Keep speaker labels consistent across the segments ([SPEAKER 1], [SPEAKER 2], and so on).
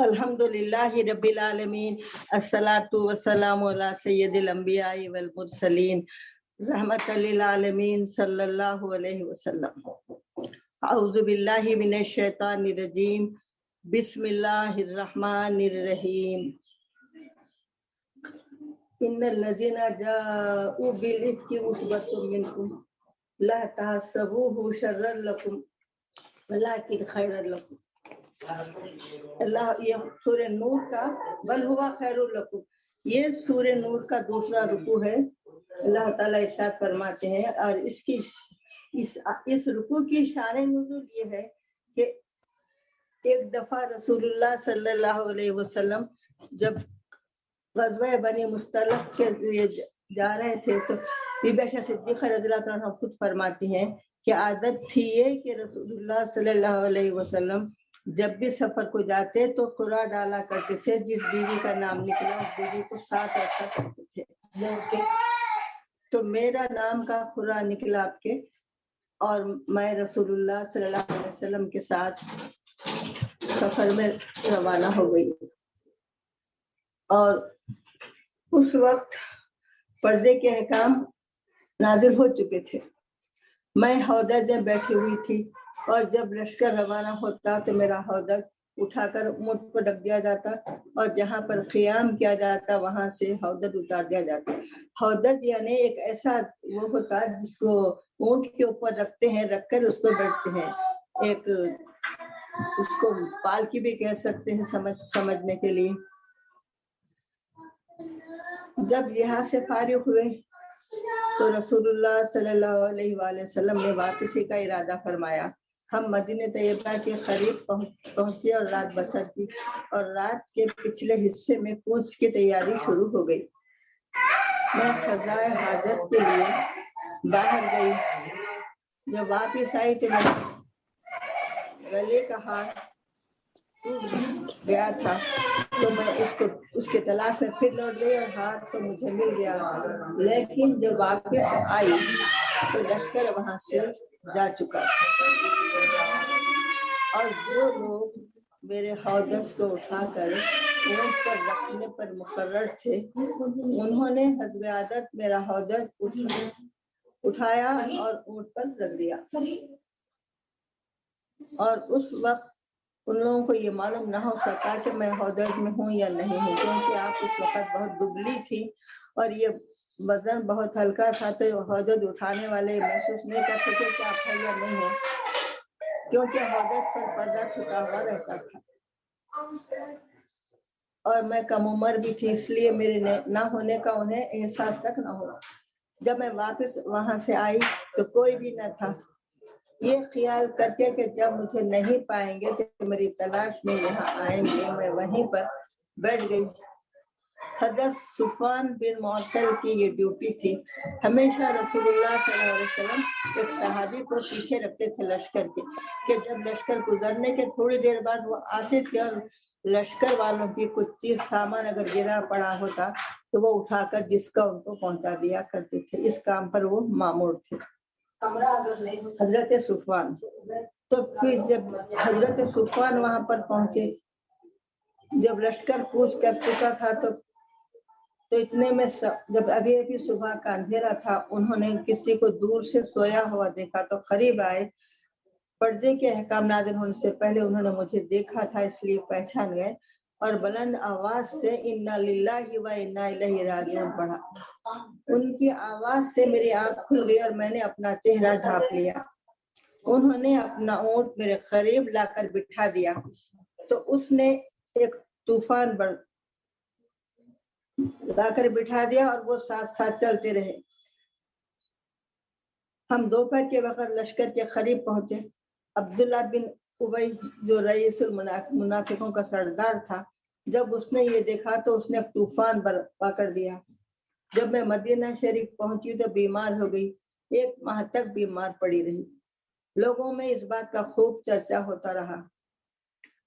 [SPEAKER 1] الحمدللہ رب العالمین الصلاۃ والسلام علی سید الانبیاء والمرسلین رحمت للعالمین صلی اللہ علیہ وسلم۔ اعوذ باللہ من الشیطان الرجیم، بسم اللہ الرحمن الرحیم۔ ان الذین جاءوا بالافک عصبۃ منکم لا تحسبوه شرا لکم ولکن خیرا لکم۔ اللہ، یہ سورہ نور کا بل ہوا خیر لکم، یہ سورہ نور کا دوسرا رکوع ہے۔ اللہ تعالیٰ ارشاد فرماتے ہیں، اور اس رکوع کی شان نزول یہ ہے کہ ایک دفعہ رسول اللہ صلی اللہ علیہ وسلم جب غزوہ بنی مصطلق کے لیے جا رہے تھے تو بی بی عائشہ صدیقہ رضی اللہ عنہا خود فرماتی ہیں کہ عادت تھی یہ کہ رسول اللہ صلی اللہ علیہ وسلم جب بھی سفر کو جاتے تو قرآن ڈالا کرتے تھے، جس بیوی کا نام نکلا اس بیوی کو ساتھ رکھا کرتے تھے۔ تو میرا نام کا قرآن نکلا آپ کے، اور میں رسول اللہ صلی اللہ علیہ وسلم کے ساتھ سفر میں روانہ ہو گئی، اور اس وقت پردے کے احکام نازل ہو چکے تھے۔ میں ہودج میں بیٹھی ہوئی تھی، اور جب لشکر روانہ ہوتا تو میرا ہودج اٹھا کر اونٹ پر رکھ دیا جاتا، اور جہاں پر قیام کیا جاتا وہاں سے ہودج اتار دیا جاتا۔ ہودج یعنی ایک ایسا وہ ہوتا جس کو اونٹ کے اوپر رکھتے ہیں، رکھ کر اس پر بیٹھتے ہیں، ایک اس کو پالکی بھی کہہ سکتے ہیں سمجھنے کے لیے۔ جب یہاں سے فارغ ہوئے تو رسول اللہ صلی اللہ علیہ وآلہ وسلم نے واپسی کا ارادہ فرمایا۔ ہم مدینہ طیبہ کے قریب پہنچے اور رات بسر کی، اور رات کے پچھلے حصے میں کوچ کی تیاری شروع ہو گئی۔ میں قضائے حاجت کے لیے باہر گئی، جب واپس آئی تو میں گلے کا ہار ٹوٹ گیا تھا، تو میں اس کے تلاش میں پھر لوٹ گئی، اور ہاتھ تو مجھے مل گیا، لیکن جب واپس آئی تو لشکر وہاں سے جا چکا، اور جو لوگ میرے ہودج کو اٹھا کر اونٹ پر رکھنے پر مقرر تھے انہوں نے حسب عادت میرا ہودج اٹھایا اور اونٹ پر رکھ دیا، اور اس وقت ان لوگوں کو یہ معلوم نہ ہو سکا کہ میں ہودج میں ہوں یا نہیں ہوں، کیونکہ آپ اس وقت بہت دبلی تھی اور یہ وزن بہت ہلکا تھا، تو ہودج اٹھانے والے محسوس نہیں کر سکے کہ آپ ہے یا نہیں ہے، کیونکہ ہودج پر پردہ چھپا ہوا رہتا تھا، اور میں کم عمر بھی تھی، اس لیے میرے نہ ہونے کا انہیں احساس تک نہ ہوا۔ جب میں واپس وہاں سے آئی تو کوئی بھی نہ تھا، یہ خیال کر کے کہ جب مجھے نہیں پائیں گے تو میری تلاش میں یہاں آئیں گے، میں وہیں پر بیٹھ گئی۔ حضرت صفوان بن معطل کی یہ ڈیوٹی تھی، ہمیشہ رسول اللہ صلی اللہ علیہ وسلم ایک صحابی کو پیچھے رکھتے تھے لشکر کے، کہ جب لشکر گزرنے کے تھوڑی دیر بعد وہ آتے تھے اور لشکر والوں کی کچھ چیز سامان اگر گرا پڑا ہوتا تو وہ اٹھا کر جس کا ان کو پہنچا دیا کرتے تھے، اس کام پر وہ مامور تھے حضرت صفوان۔ تو پھر جب حضرت صفوان وہاں پر پہنچے، جب لشکر کوچ کر چکا تھا تو اتنے میں جب ابھی صبح کا اندھیرا تھا، انہوں نے کسی کو دور سے سویا ہوا دیکھا تو قریب آئے۔ پردے کے احکام نازل ہونے سے پہلے انہوں نے مجھے دیکھا تھا، اس لیے پہچان گئے، اور بلند آواز سے انا للہ و انا الیہ راجعون پڑھا۔ ان کی آواز سے میری آنکھ کھل گئی اور میں نے اپنا چہرہ ڈھانپ لیا۔ انہوں نے اپنا اونٹ میرے قریب لا کر بٹھا دیا، تو اس نے ایک طوفان لا کر بٹھا دیا اور وہ ساتھ ساتھ چلتے رہے۔ ہم دوپہر کے وقت لشکر کے قریب پہنچے۔ عبداللہ بن ابی جو رئیس المنافقوں کا سردار تھا، جب اس نے یہ دیکھا تو اس نے ایک طوفان برپا کر دیا۔ جب میں مدینہ شریف پہنچی تو بیمار ہو گئی، 1 ماہ تک بیمار پڑی رہی۔ لوگوں میں اس بات کا خوب چرچا ہوتا رہا،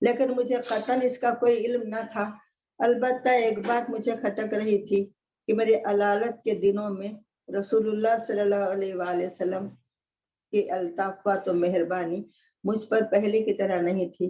[SPEAKER 1] لیکن مجھے قطعاً اس کا کوئی علم نہ تھا۔ البتہ ایک بات مجھے کھٹک رہی تھی کہ میرے علالت کے دنوں میں رسول اللہ صلی اللہ علیہ وآلہ وسلم کی الطاف و مہربانی مجھ پر پہلے کی طرح نہیں تھی۔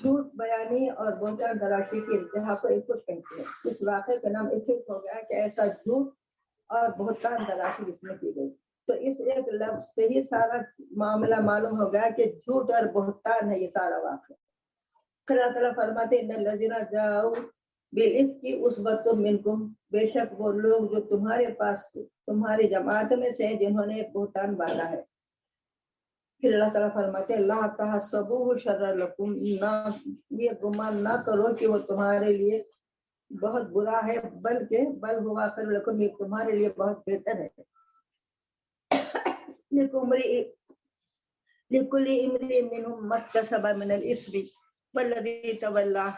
[SPEAKER 1] جھوٹ بیانی اور بہتان تراشی کی انتہا کو ایفٹ کہتے ہیں. اس واقعے کا نام ایفٹ ہو گیا کہ ایسا جھوٹ اور بہتان تراشی اس میں کی گئی. تو اس ایک لفظ سے ہی سارا معاملہ معلوم ہو گیا کہ جھوٹ اور بہتان ہے یہ سارا واقعہ. پھر اللہ تعالیٰ فرماتے ہیں الذین جاؤ بالافک عصبۃ منکم، بے شک وہ لوگ جو تمہارے پاس تمہاری جماعت میں سے ہیں جنہوں نے ایک بہتان باندھا ہے. پھر اللہ تعالیٰ فرماتے ہیں لا تحسبوہ شرا لکم، نہ یہ گمان نہ کرو کہ وہ تمہارے لیے بہت برا ہے، بلکہ بل ہوا خیر لکم، یہ تمہارے لیے بہت بہتر ہے. لکل امرئ منہم ما اکتسب من الاثم والذی تولی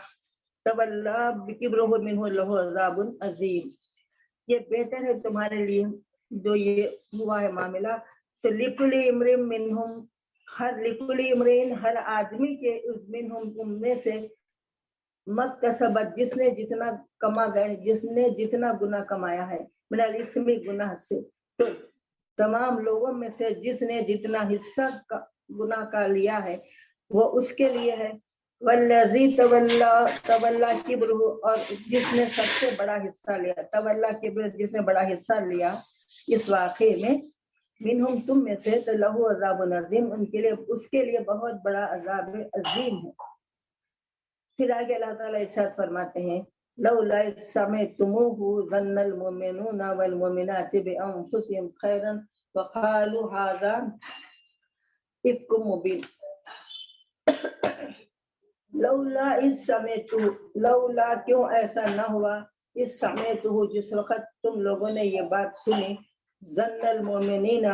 [SPEAKER 1] کبرہ منہ لہ عذاب عظیم. یہ بہتر ہے تمہارے لیے جو یہ ہوا ہے معاملہ. تو لکل امرئ منہم، لکل امرئ ہر آدمی کے منہم تم میں سے مکتسبت جس نے جتنا کما گئے، جس نے جتنا گناہ کمایا ہے، من الاثم گناہ سے. تو تمام لوگوں میں سے جس نے جتنا حصہ گناہ کا لیا ہے وہ اس کے لیے ہے. والذی تولی کبرہ، اور جس نے سب سے بڑا حصہ لیا، تولی کبر جس نے بڑا حصہ لیا اس واقعے میں، منہم تم میں سے، تو لہو عذاب عظیم، ان کے لیے اس کے لیے بہت بڑا عذاب عظیم ہے. پھر آگے اللہ تعالیٰ ارشاد فرماتے ہیں لولا اذ سمعتموہ ظن المؤمنون والمؤمنات بانفسهم خیرا وقالوا ھذا افک مبین. لولا اذ سمعتوہ، لولا کیوں ایسا نہ ہوا، اذ سمعتوہ جس وقت تم لوگوں نے یہ بات سنی، ظن المؤمنین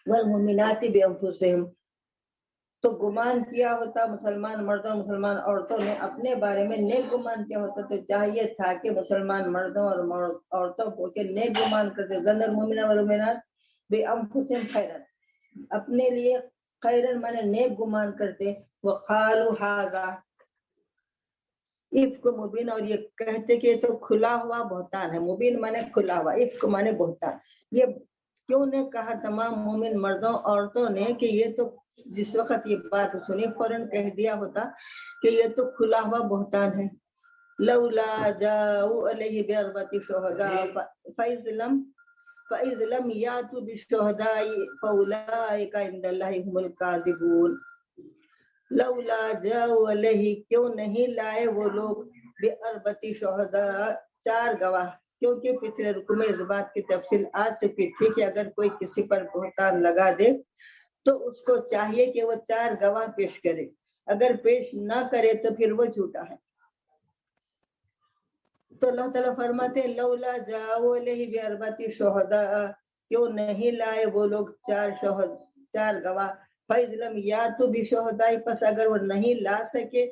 [SPEAKER 1] والمؤمنات بانفسهم، تو گمان کیا ہوتا مسلمان مردوں مسلمان عورتوں نے اپنے بارے میں نیک گمان کیا ہوتا. تو چاہیے تھا کہ مسلمان مردوں اور عورتوں کو کہ نیک گمان کرتے، ظن المؤمنین والمؤمنات بانفسهم خیرا، اپنے لیے خیرن مانے نیک گمان کرتے. وقالوا ھذا افک مبین، اور یہ کہتے کہ تو کھلا ہوا بہتان ہے. مبین مانے کھلا ہوا، افک مانے بہتان. یہ کیوں نے کہا تمام مومن مردوں عورتوں نے کہ یہ تو جس وقت یہ بات سنی فوراً کہہ دیا ہوتا کہ یہ تو کھلا ہوا بہتان ہے. لولا جاؤ علیہ باربعۃ شہداء فإذ لم یأتوا بالشہداء فأولئک عند اللہ هم الکاذبون. لولا جاؤ علیہ، کیوں نہیں لائے وہ لوگ باربعۃ شہداء، چار گواہ. کیونکہ پچھلے رکوع میں اس بات کی تفصیل آ چکی تھی کہ اگر کوئی کسی پر بہتان لگا دے تو اس کو چاہیے کہ وہ چار گواہ پیش کرے، اگر پیش نہ کرے تو پھر وہ جھوٹا ہے. تو اللہ تعالیٰ فرماتے ہیں لولا جاؤ علیہ باربعۃ شہداء، کیوں نہیں لائے وہ لوگ چار گواہ. فإذ لم یأتوا بشہداء، پس اگر وہ نہیں لا سکے،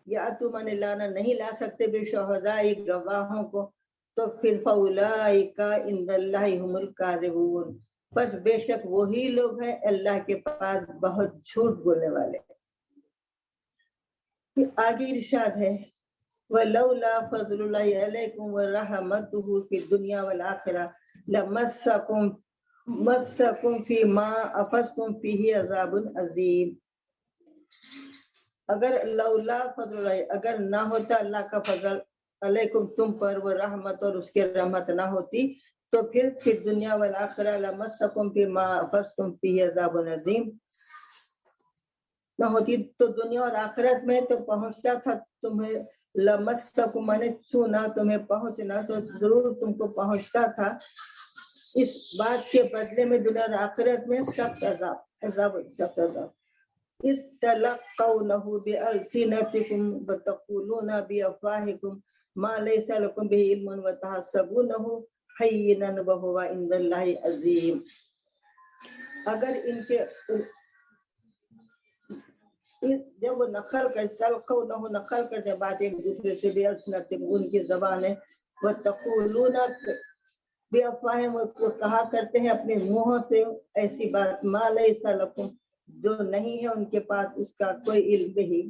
[SPEAKER 1] یأتوا مانے لانا، نہیں لا سکتے بشہداء گواہوں کو، تو پھر فأولئک عند اللہ هم الکاذبون، بس بے شک وہی لوگ ہیں اللہ کے پاس بہت جھوٹ بولنے والے. آگے ارشاد ہے وَلَوْلَا فَضْلُ اللَّهِ عَلَيْكُمْ وَرَحْمَتُهُ فِي الدُّنْيَا وَالْآخِرَةِ لَمَسَّكُمْ فِي مَا أَفَضْتُمْ فِيهِ عَذَابٌ عَظِيمٌ. اگر لولا فضل اللہ، اگر نہ ہوتا اللہ کا فضل علیکم تم پر، وہ رحمت اور اس کی رحمت نہ ہوتی، تو پھر دنیا والآخرہ لمسکم فیما افضتم فیہ عذاب عظیم، نہ ہوتی تو دنیا اور آخرت میں تو پہنچتا تھا تمہیں، لمسکم مانے چھونا، تمہیں پہنچنا تو ضرور تم کو پہنچتا تھا اس بات کے بدلے میں دنیا اور آخرت میں سخت عذاب. استلقونه بألسنتكم وتقولون بأفواهكم ما ليس لكم به علم وتحسبونه هينا وهو عند الله عظيم. اگر ان کے جب وہ نقل کرتے بات ایک دوسرے سے بألسنتكم، ان کی زبان ہے، وتقولون بأفواههم، وہ کہا کرتے ہیں اپنے منہوں سے ایسی بات، ما ليس لكم جو نہیں ہے ان کے پاس اس کا کوئی علم نہیں.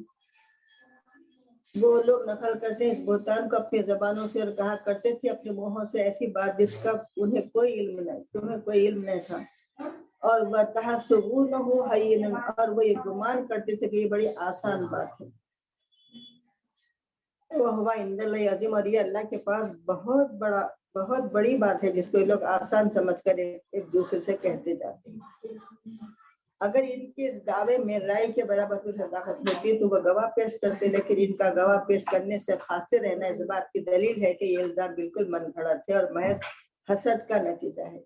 [SPEAKER 1] وہ لوگ نقل کرتے ہیں اس بہتان کو اپنی زبانوں سے اور کہا کرتے تھے اپنے منہوں سے ایسی بات جس کا انہیں کوئی علم نہیں، تمہیں کوئی علم نہیں تھا. اور وَتَحْسَبُونَهُ هَيِّنًا، اور وہ یہ گمان کرتے تھے کہ یہ بڑی آسان بات ہے، وَهُوَ عِندَ اللَّهِ عظیم، اور یہ اللہ کے پاس بہت بڑی بات ہے جس کو یہ لوگ آسان سمجھ کر ایک دوسرے سے کہتے جاتے ہیں۔ اگر ان کے اس دعوے میں رائے کے برابر کچھ صداقت ہوتی تو وہ گواہ پیش کرتے، لیکن ان کا گواہ پیش کرنے سے خاصے رہنا اس بات کی دلیل ہے کہ یہ الزام بالکل من گھڑت ہے اور محض حسد کا نتیجہ ہے۔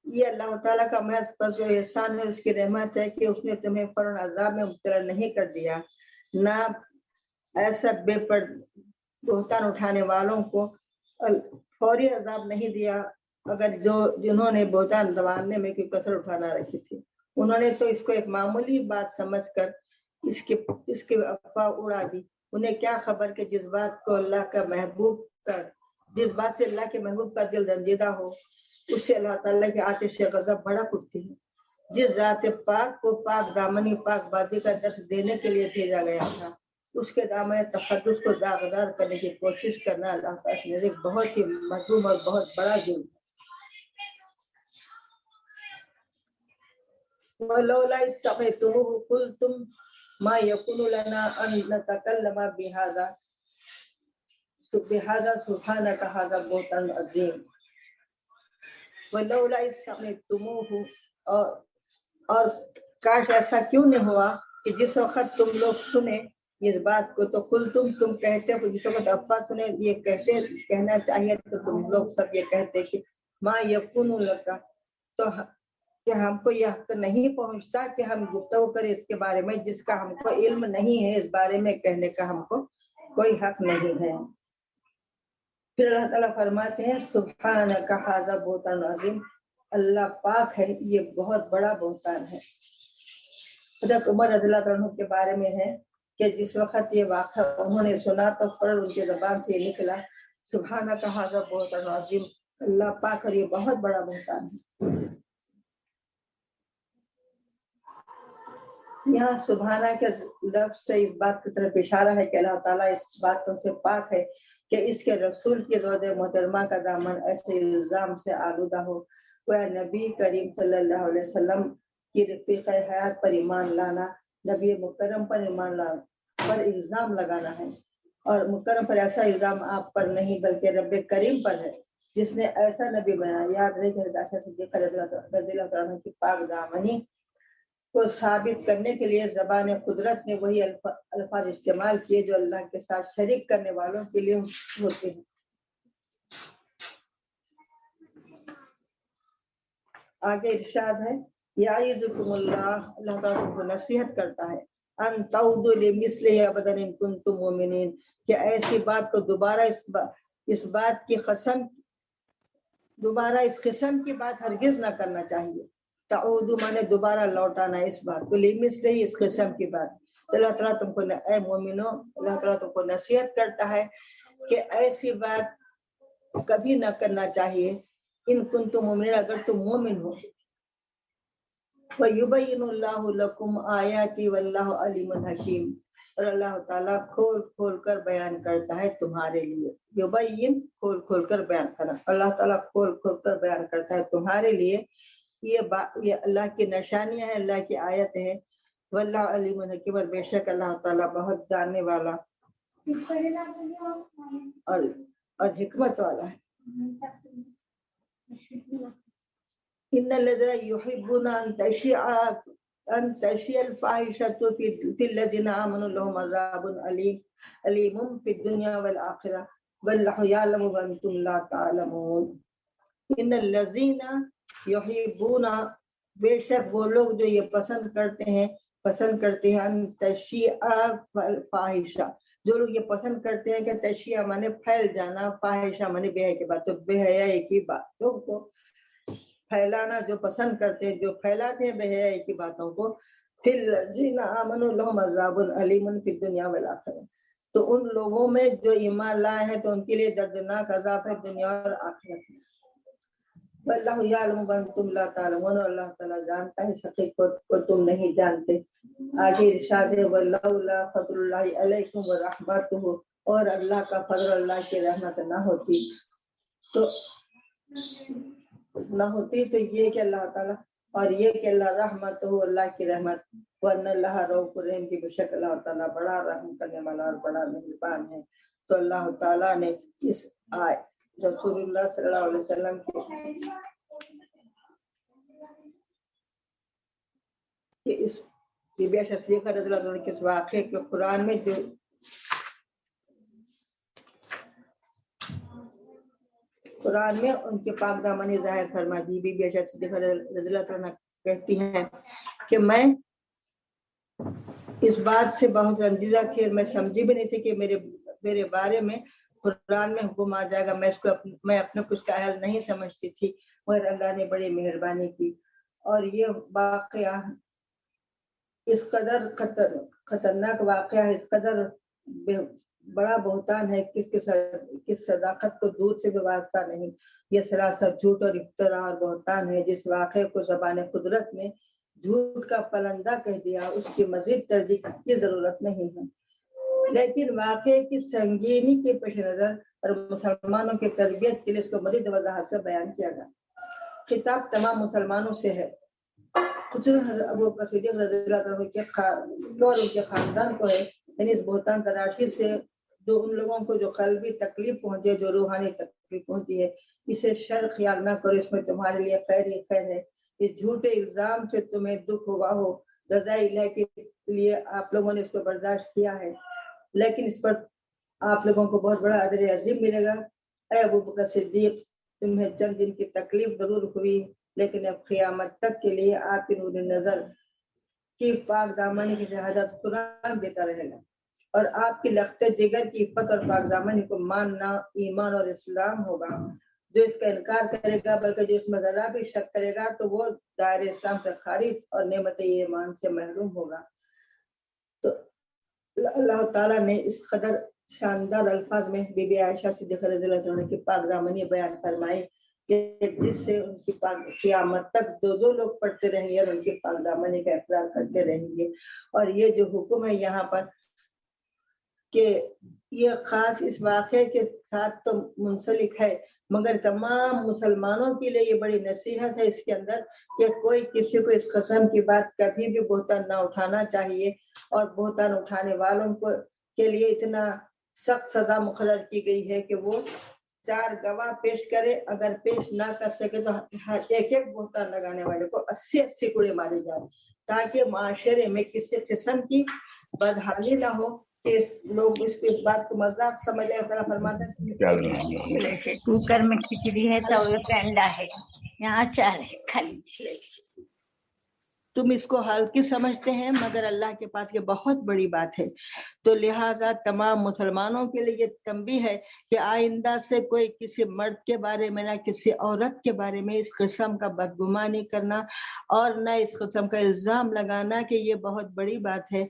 [SPEAKER 1] یہ اللہ تعالیٰ کا محض فضل و احسان ہے، اس کی رحمت ہے کہ اس نے تمہیں فوراً عذاب میں مبتلا نہیں کر دیا، نہ ایسا بے بہتان اٹھانے والوں کو فوری عذاب نہیں دیا، اگر جنہوں نے بہتان دبانے میں کوئی کثر اٹھانا رکھی تھی، انہوں نے تو اس کو ایک معمولی بات سمجھ کر اس کے افواہ اڑا دی۔ انہیں کیا خبر کہ جس بات سے اللہ کے محبوب کا دل رنجیدہ ہو، اس سے اللہ تعالیٰ کی آتش غضب بھڑک اٹھتی ہے۔ جس ذات پاک کو پاک دامنی پاک بازی کا درس دینے کے لیے بھیجا گیا تھا، اس کے دامن تقدس کو داغدار کرنے کی کوشش کرنا اللہ تعالیٰ سے ایک بہت ہی مظلوم اور بہت بڑا جرم ہے۔ وَلَوْلَا إِذْ سَمِعْتُمُوهُ قُلْتُمْ مَا يَكُونُ لَنَا أَن نَّتَكَلَّمَ بِهَٰذَا سُبْحَانَكَ هَٰذَا بُهْتَانٌ عَظِيمٌ۔ وَلَوْلَا إِذْ سَمِعْتُمُوهُ، اور کاش ایسا کیوں نہیں ہوا کہ جس وقت تم لوگ سنے اس بات کو تو تم کہتے ہو، جس وقت افواہ سنے یہ کہنا چاہیے تو تم لوگ سب یہ کہتے کہ ما یکون لک، تو کہ ہم کو یہ حق نہیں پہنچتا کہ ہم گفتگو کریں اس کے بارے میں جس کا ہم کو علم نہیں ہے، اس بارے میں کہنے کا ہم کو کوئی حق نہیں ہے۔ پھر اللہ تعالیٰ فرماتے ہیں سبحانک ھذا بہتان عظیم، اللہ پاک ہے یہ بہت بڑا بہتان ہے۔ حضرت عمر رضی اللہ عنہ کے بارے میں ہے کہ جس وقت یہ واقعہ انہوں نے سنا تو فوراً ان کی زبان سے نکلا سبحانک ھذا بہتان عظیم، اللہ پاک اور یہ بہت بڑا بہتان ہے۔ یہاں سبحانہ کے لفظ سے اس بات کی طرف اشارہ ہے کہ اللہ تعالیٰ اس باتوں سے پاک ہے کہ اس کے رسول کی روضہ محترمہ کا دامن ایسے الزام سے آلودہ ہو، گویا نبی کریم صلی اللہ علیہ وسلم کی رفیق حیات پر ایمان لانا، نبی مکرم پر ایمان لانا پر الزام لگانا ہے، اور مکرم پر ایسا الزام آپ پر نہیں بلکہ رب کریم پر ہے جس نے ایسا نبی بنایا۔ یاد رہے کہ عائشہ صدیقہ رضی اللہ عنہ کی پاک دامنی کو ثابت کرنے کے لیے زبان قدرت نے وہی الفاظ استعمال کیے جو اللہ کے ساتھ شریک کرنے والوں کے لیے ہوتے ہیں۔ آگے ارشاد ہے یعظکم اللہ، اللہ تعالیٰ کو نصیحت کرتا ہے ان تعودوا لمثلہ ابدا ان کنتم مؤمنین، کہ ایسی بات کو دوبارہ اس بات کی قسم دوبارہ اس قسم کی بات ہرگز نہ کرنا چاہیے۔ تعودو مانے دوبارہ لوٹانا اس بات کو، لمثلہ اس قسم کی بات، تو اللہ تعالیٰ تم کو اے مومنو، اللہ تعالیٰ تم کو نصیحت کرتا ہے کہ ایسی بات کبھی نہ کرنا چاہیے، ان کنتم مومنین اگر تم مومن ہو۔ وَيُبَيِّنُ اللَّهُ لَكُمْ آیَاتِهِ وَاللَّهُ عَلِیمٌ حَکیم، اور اللہ تعالیٰ کھول کھول کر بیان کرتا ہے تمہارے لیے۔ یبین کھول کھول کر بیان کرنا، اللہ تعالیٰ کھول کھول کر بیان کرتا ہے تمہارے لیے، یہ اللہ کی نشانیاں ہیں، اللہ کی آیت ہے۔ واللہ علیم حکیم، اور بے شک اللہ تعالیٰ بہت جاننے والا اور حکمت والا ہے۔ ان الذين يحبون ان تشيع الفاحشة في الذين آمنوا لهم عذاب أليم في الدنيا والآخرة والله يعلم وأنتم لا تعلمون۔ ان الذين يحبون، بے شک وہ لوگ جو یہ پسند کرتے ہیں ان تشیع الفاحشہ، جو لوگ یہ پسند کرتے ہیں کہ تشیع مانے پھیل جانا، فاحشہ مانے بے حیا کی بات، تو بے حیائی کی باتوں کو پھیلانا جو پسند کرتے ہیں، جو پھیلاتے ہیں بے حیائی کی باتوں کو، فی الذین آمنوا لهم عذاب علیم فی الدنیا والآخرہ، تو ان لوگوں میں جو ایمان لائے ہیں تو ان کے لیے دردناک عذاب ہے دنیا اور آخرت میں۔ واللہ یعلم وانتم لا تعلمون، اللہ تعالیٰ جانتا ہے حقیقت کو تم نہیں جانتے۔ آگے ارشاد ہے ولولا فضل اللہ علیکم ورحمتہ، اور اللہ کا فضل، اللہ کی رحمت نہ ہوتی تو یہ کہ اللہ تعالیٰ اور یہ کہ اللہ رحمت ہو، اللہ کی رحمت، ورنہ اللہ رؤوف رحیم کی، بے شک اللہ تعالیٰ بڑا رحم کرنے والا اور بڑا مہربان ہے۔ تو اللہ تعالیٰ نے اس رسول اللہ صلی اللہ علیہ وسلم کے اس بی بی عائشہ صدیقہ رضی اللہ عنہ کے اس واقعے کے قرآن میں جو قرآن میں ان کے پاک دامنی ظاہر فرما دی۔ بی بی عائشہ صدیقہ رضی اللہ عنہ کہتی ہیں کہ میں اس بات سے بہت رنجیدہ تھی اور میں سمجھی بھی نہیں تھی کہ میرے بارے میں قرآن میں حکم آ جائے گا۔ میں اپنے کچھ کا اہل نہیں سمجھتی تھی، مگر اللہ نے بڑی مہربانی کی۔ اور یہ واقعہ اس قدر خطرناک واقعہ ہے، اس قدر بڑا بہتان ہے، کس صداقت کو دور سے بھی واسطہ نہیں۔ یہ سراسر جھوٹ اور افترا اور بہتان ہے، جس واقعے کو زبان قدرت نے جھوٹ کا پلندہ کہہ دیا، اس کی مزید تردید کی ضرورت نہیں ہے۔ لیکن واقعے کی سنگینی کے پیش نظر اور مسلمانوں کی تربیت کے لیے اس کو مزید وضاحت سے بیان کیا گیا۔ خطاب تمام مسلمانوں سے ہے، خصوصاً ابو بکر صدیق رضی اللہ عنہ کے اور ان کے خاندان کو ہے، یعنی اس بہتان تراشی سے جو ان لوگوں کو جو قلبی تکلیف پہنچی ہے، جو روحانی تکلیف پہنچی ہے، اسے شر خیال نہ کرو، اس میں تمہارے لیے خیر ہی خیر ہے۔ اس جھوٹے الزام سے تمہیں دکھ ہوا ہو، رضا الہی کے لیے آپ لوگوں نے اس کو برداشت کیا ہے، لیکن اس پر آپ لوگوں کو بہت بڑا اجر عظیم ملے گا۔ اے ابو بکر صدیق، تمہیں چند دن کی تکلیف ضرور ہوئی، لیکن اب قیامت تک کے لیے آپ کی نور نظر کی پاک دامنی کی شہادت قرآن دیتا رہے گا، اور آپ کی لخت جگر کی عفت اور پاک دامنی کو ماننا ایمان اور اسلام ہوگا۔ جو اس کا انکار کرے گا، بلکہ جو اس میں ذرا بھی شک کرے گا، تو وہ دائرہ اسلام سے خارج اور نعمت ایمان سے محروم ہوگا۔ تو اللہ تعالیٰ نے اس قدر شاندار الفاظ میں بی بی عائشہ صدیقہ رضی اللہ عنہ کی پاک دامنی بیان فرمائی کہ جس سے ان کی قیامت تک جو لوگ پڑھتے رہیں گے اور ان کی پاک دامنی کا اقرار کرتے رہیں گے۔ اور یہ جو حکم ہے یہاں پر کہ یہ خاص اس واقعے کے ساتھ تو منسلک ہے، مگر تمام مسلمانوں کے لیے یہ بڑی نصیحت ہے اس کے اندر کہ کوئی کسی کو اس قسم کی بات کبھی بھی بہتان نہ اٹھانا چاہیے، اور بہتان اٹھانے والوں کو کے لیے اتنا سخت سزا مقرر کی گئی ہے کہ وہ 4 گواہ پیش کرے، اگر پیش نہ کر سکے تو ہر ایک بہتان لگانے والے کو 80 کوڑے مارے جائیں، تاکہ معاشرے میں کسی قسم کی بدحالی نہ ہو کہ لوگ اس بات کو مذاق سمجھ لیں۔ اللہ فرماتا ہے
[SPEAKER 2] کوکر میں کھچڑی ہے تو پہ انڈا ہے، یہاں اچار ہے، کھالی
[SPEAKER 1] تم اس کو ہلکی سمجھتے ہیں، مگر اللہ کے پاس یہ بہت بڑی بات ہے۔ تو لہٰذا تمام مسلمانوں کے لیے یہ تنبیہ ہے کہ آئندہ سے کوئی کسی مرد کے بارے میں نہ کسی عورت کے بارے میں اس قسم کا بدگمانی کرنا اور نہ اس قسم کا الزام لگانا کہ یہ بہت بڑی بات ہے۔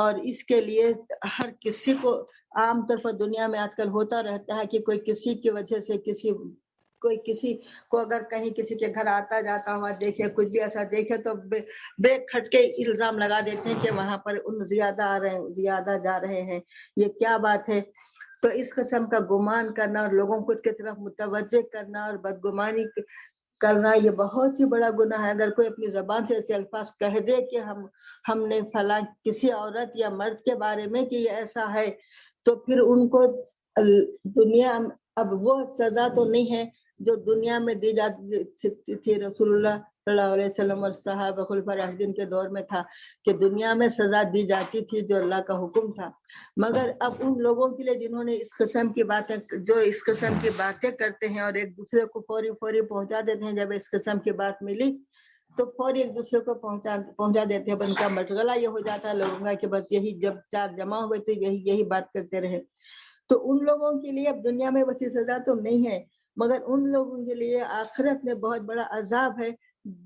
[SPEAKER 1] اور اس کے لیے ہر کسی کو عام طور پر دنیا میں آج کل ہوتا رہتا ہے کہ کوئی کسی کی وجہ سے کوئی کسی کو اگر کہیں کسی کے گھر آتا جاتا ہوا دیکھے، کچھ بھی ایسا دیکھے تو بے کھٹ کے الزام لگا دیتے ہیں کہ وہاں پر ان زیادہ آ رہے ہیں، زیادہ جا رہے ہیں، یہ کیا بات ہے۔ تو اس قسم کا گمان کرنا اور لوگوں کو اس کی طرف متوجہ کرنا اور بدگمانی کرنا یہ بہت ہی بڑا گناہ ہے۔ اگر کوئی اپنی زبان سے ایسے الفاظ کہہ دے کہ ہم نے فلاں کسی عورت یا مرد کے بارے میں کہ یہ ایسا ہے، تو پھر ان کو دنیا اب وہ سزا تو نہیں ہے جو دنیا میں دی جاتی تھی، رسول اللہ صلی اللہ علیہ وسلم اور صحابہ خلفائے راشدین کے دور میں تھا کہ دنیا میں سزا دی جاتی تھی جو اللہ کا حکم تھا، مگر اب ان لوگوں کے لیے جنہوں نے اس قسم کی باتیں کرتے ہیں اور ایک دوسرے کو فوری پہنچا دیتے ہیں، جب اس قسم کی بات ملی تو فوری ایک دوسرے کو پہنچا دیتے ہیں، ان کا مشغلہ یہ ہو جاتا ہے لوگوں کا کہ بس یہی جب 4 جمع ہوئے تھے یہی بات کرتے رہے۔ تو ان لوگوں کے لیے اب دنیا میں ویسی سزا تو نہیں ہے، مگر ان لوگوں کے لیے آخرت میں بہت بڑا عذاب ہے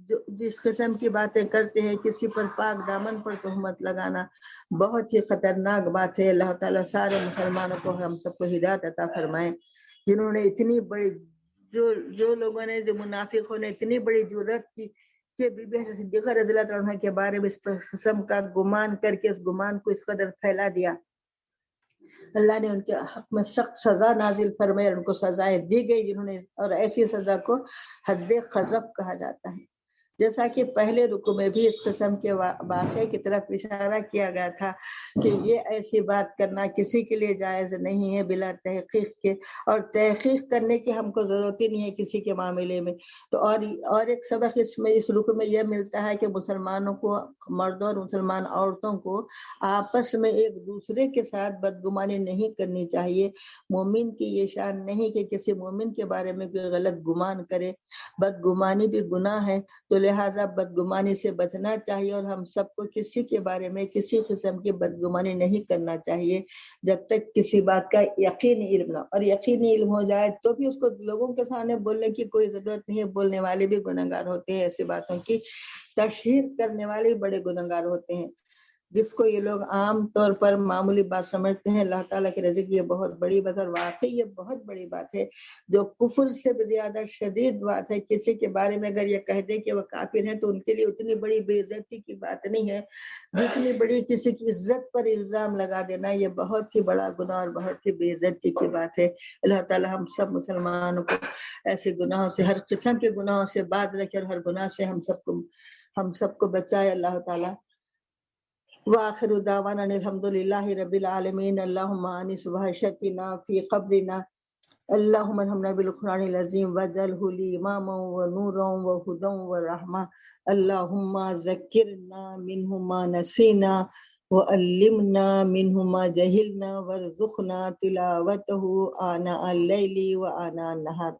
[SPEAKER 1] جو جس قسم کی باتیں کرتے ہیں۔ کسی پر پاک دامن پر تہمت لگانا بہت ہی خطرناک بات ہے۔ اللہ تعالیٰ سارے مسلمانوں کو ہم سب کو ہدایت عطا فرمائے، جنہوں نے اتنی بڑی جو لوگوں نے جو منافقوں نے اتنی بڑی جرأت کی کہ بی بی صدیقہ رضی اللہ عنہ کے بارے میں اس قسم کا گمان کر کے اس گمان کو اس قدر پھیلا دیا۔ اللہ نے ان کے حق میں سخت سزا نازل فرمائی، ان کو سزائیں دی گئی جنہوں نے، اور ایسی سزا کو حد قذف کہا جاتا ہے۔ جیسا کہ پہلے رکوع میں بھی اس قسم کے واقعے کی طرف اشارہ کیا گیا تھا کہ یہ ایسی بات کرنا کسی کے لیے جائز نہیں ہے بلا تحقیق کے، اور تحقیق کرنے کی ہم کو ضرورت ہی نہیں ہے کسی کے معاملے میں۔ تو اور ایک سبق اس رکوع میں یہ ملتا ہے کہ مسلمانوں کو، مردوں اور مسلمان عورتوں کو آپس میں ایک دوسرے کے ساتھ بدگمانی نہیں کرنی چاہیے۔ مومن کی یہ شان نہیں کہ کسی مومن کے بارے میں کوئی غلط گمان کرے، بدگمانی بھی گناہ ہے، تو لہٰذا بدگمانی سے بچنا چاہیے، اور ہم سب کو کسی کے بارے میں کسی قسم کی بدگمانی نہیں کرنا چاہیے جب تک کسی بات کا یقینی علم نہ، اور یقینی علم ہو جائے تو بھی اس کو لوگوں کے سامنے بولنے کی کوئی ضرورت نہیں ہے۔ بولنے والے بھی گنہگار ہوتے ہیں، ایسی باتوں کی تشہیر کرنے والے بڑے گنہگار ہوتے ہیں، جس کو یہ لوگ عام طور پر معمولی بات سمجھتے ہیں۔ اللہ تعالیٰ کے رزق یہ بہت بڑی بات، اور واقعی یہ بہت بڑی بات ہے، جو کفر سے بھی زیادہ شدید بات ہے۔ کسی کے بارے میں اگر یہ کہہ دے کہ وہ کافر ہیں تو ان کے لیے اتنی بڑی بے عزتی کی بات نہیں ہے جتنی بڑی کسی کی عزت پر الزام لگا دینا، یہ بہت ہی بڑا گناہ اور بہت ہی بے عزتی کی بات ہے۔ اللہ تعالیٰ ہم سب مسلمانوں کو ایسے گناہوں سے، ہر قسم کے گناہوں سے باز رکھے، اور ہر گناہ سے ہم سب کو بچائے اللہ تعالیٰ۔ وآخر دعوانا الحمد للہ رب العالمین۔ اللہم آنس وحشتنا فی قبرنا، اللہم ارحمنا بالقرآن العظیم واجعلہ لی اماما ونورا وہدی ورحمہ، اللہم ذکرنا منہ ما نسینا وعلمنا منہ ما جہلنا وارزقنا تلاوتہ آناء اللیل وآناء النہار۔